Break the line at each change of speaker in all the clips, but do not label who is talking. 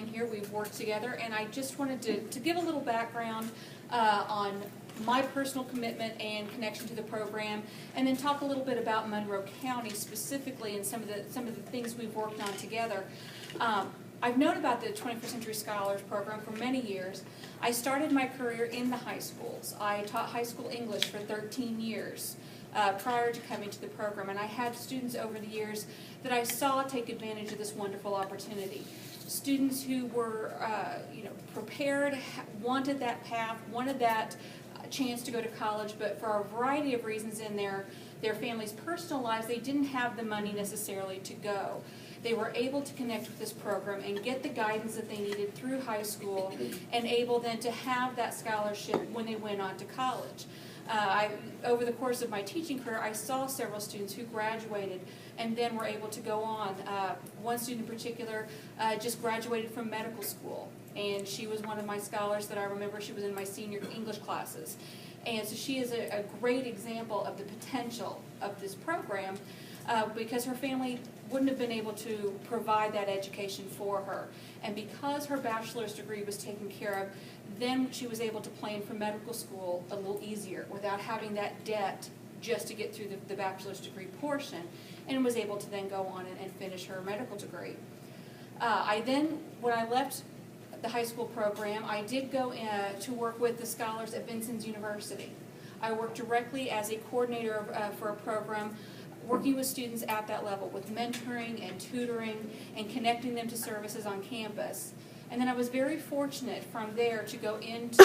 here. We've worked together, and I just wanted to give a little background on my personal commitment and connection to the program, and then talk a little bit about Monroe County specifically and some of the things we've worked on together. I've known about the 21st Century Scholars Program for many years. I started my career in the high schools. I taught high school English for 13 years prior to coming to the program, and I had students over the years that I saw take advantage of this wonderful opportunity. Students who were prepared, wanted that path, wanted that chance to go to college, but for a variety of reasons in their families' personal lives, they didn't have the money necessarily to go. They were able to connect with this program and get the guidance that they needed through high school, and able then to have that scholarship when they went on to college. Over the course of my teaching career, I saw several students who graduated and then were able to go on. One student in particular just graduated from medical school, and she was one of my scholars that I remember. She was in my senior English classes. And so she is a great example of the potential of this program because her family wouldn't have been able to provide that education for her. And because her bachelor's degree was taken care of, then she was able to plan for medical school a little easier without having that debt just to get through the bachelor's degree portion, and was able to then go on and finish her medical degree. When I left the high school program, I did go to work with the scholars at Vincennes University. I worked directly as a coordinator for a program, working with students at that level with mentoring and tutoring and connecting them to services on campus. And then I was very fortunate from there to go into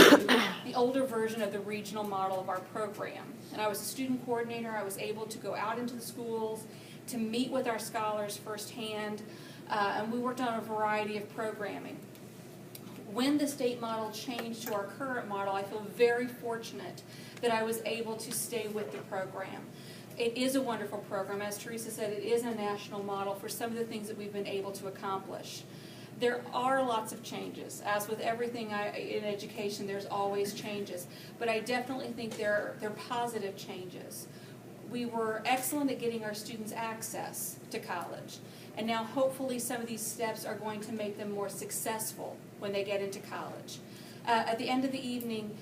the older version of the regional model of our program. And I was a student coordinator. I was able to go out into the schools to meet with our scholars firsthand, and we worked on a variety of programming. When the state model changed to our current model, I feel very fortunate that I was able to stay with the program. It is a wonderful program. As Teresa said, it is a national model for some of the things that we've been able to accomplish. There are lots of changes. As with everything in education, there's always changes. But I definitely think they're positive changes. We were excellent at getting our students access to college. And now hopefully some of these steps are going to make them more successful when they get into college. At the end of the evening,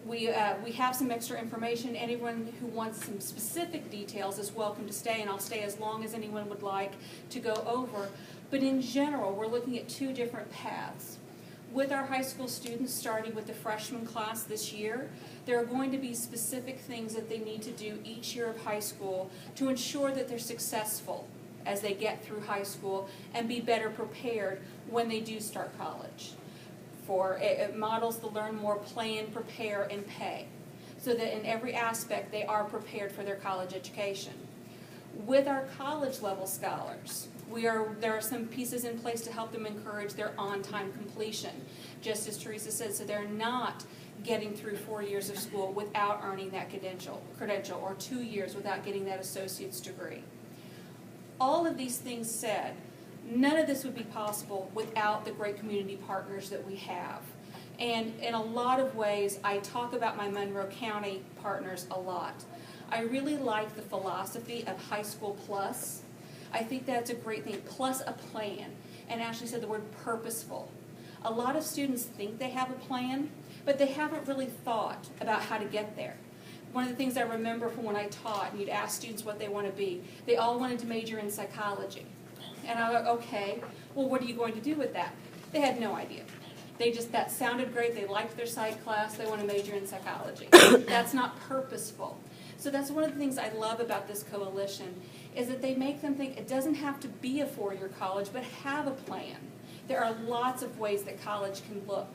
we have some extra information. Anyone who wants some specific details is welcome to stay, and I'll stay as long as anyone would like to go over. But in general, we're looking at two different paths. With our high school students, starting with the freshman class this year, there are going to be specific things that they need to do each year of high school to ensure that they're successful as they get through high school and be better prepared when they do start college. For models to learn more, plan, prepare, and pay, so that in every aspect they are prepared for their college education. With our college level scholars, there are some pieces in place to help them encourage their on-time completion, just as Teresa said, so they're not getting through 4 years of school without earning that credential, or 2 years without getting that associate's degree. All of these things said, none of this would be possible without the great community partners that we have. And in a lot of ways, I talk about my Monroe County partners a lot. I really like the philosophy of High School Plus. I think that's a great thing, plus a plan. And Ashley said the word purposeful. A lot of students think they have a plan, but they haven't really thought about how to get there. One of the things I remember from when I taught, and you'd ask students what they want to be, they all wanted to major in psychology. And I go, okay, well, what are you going to do with that? They had no idea. That sounded great. They liked their psych class. They want to major in psychology. That's not purposeful. So that's one of the things I love about this coalition, is that they make them think it doesn't have to be a four-year college, but have a plan. There are lots of ways that college can look.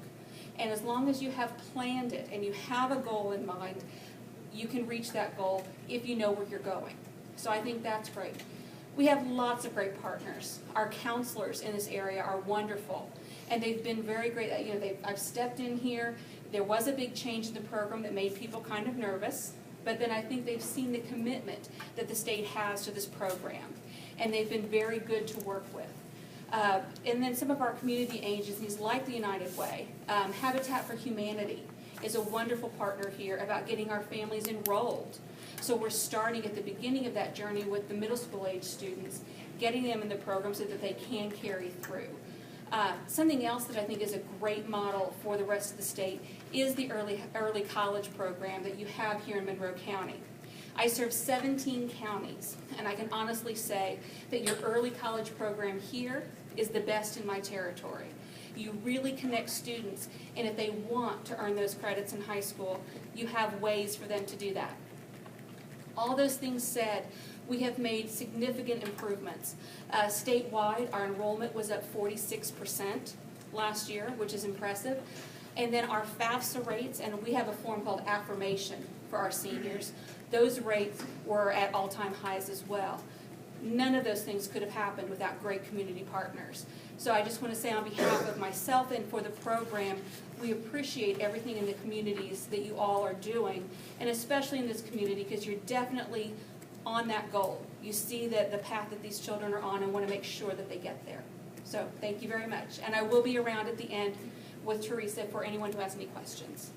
And as long as you have planned it and you have a goal in mind, you can reach that goal if you know where you're going. So I think that's great. We have lots of great partners. Our counselors in this area are wonderful, and they've been very great. I've stepped in here. There was a big change in the program that made people kind of nervous, but then I think they've seen the commitment that the state has to this program, and they've been very good to work with. And then some of our community agencies, like the United Way, Habitat for Humanity is a wonderful partner here about getting our families enrolled. So we're starting at the beginning of that journey with the middle school age students, getting them in the program so that they can carry through. Something else that I think is a great model for the rest of the state is the early college program that you have here in Monroe County. I serve 17 counties, and I can honestly say that your early college program here is the best in my territory. You really connect students, and if they want to earn those credits in high school, you have ways for them to do that. All those things said, we have made significant improvements. Statewide, our enrollment was up 46% last year, which is impressive. And then our FAFSA rates, and we have a form called affirmation for our seniors, those rates were at all-time highs as well. None of those things could have happened without great community partners. So I just want to say on behalf of myself and for the program, we appreciate everything in the communities that you all are doing, and especially in this community because you're definitely on that goal. You see that the path that these children are on and want to make sure that they get there. So thank you very much. And I will be around at the end with Teresa for anyone who has any questions.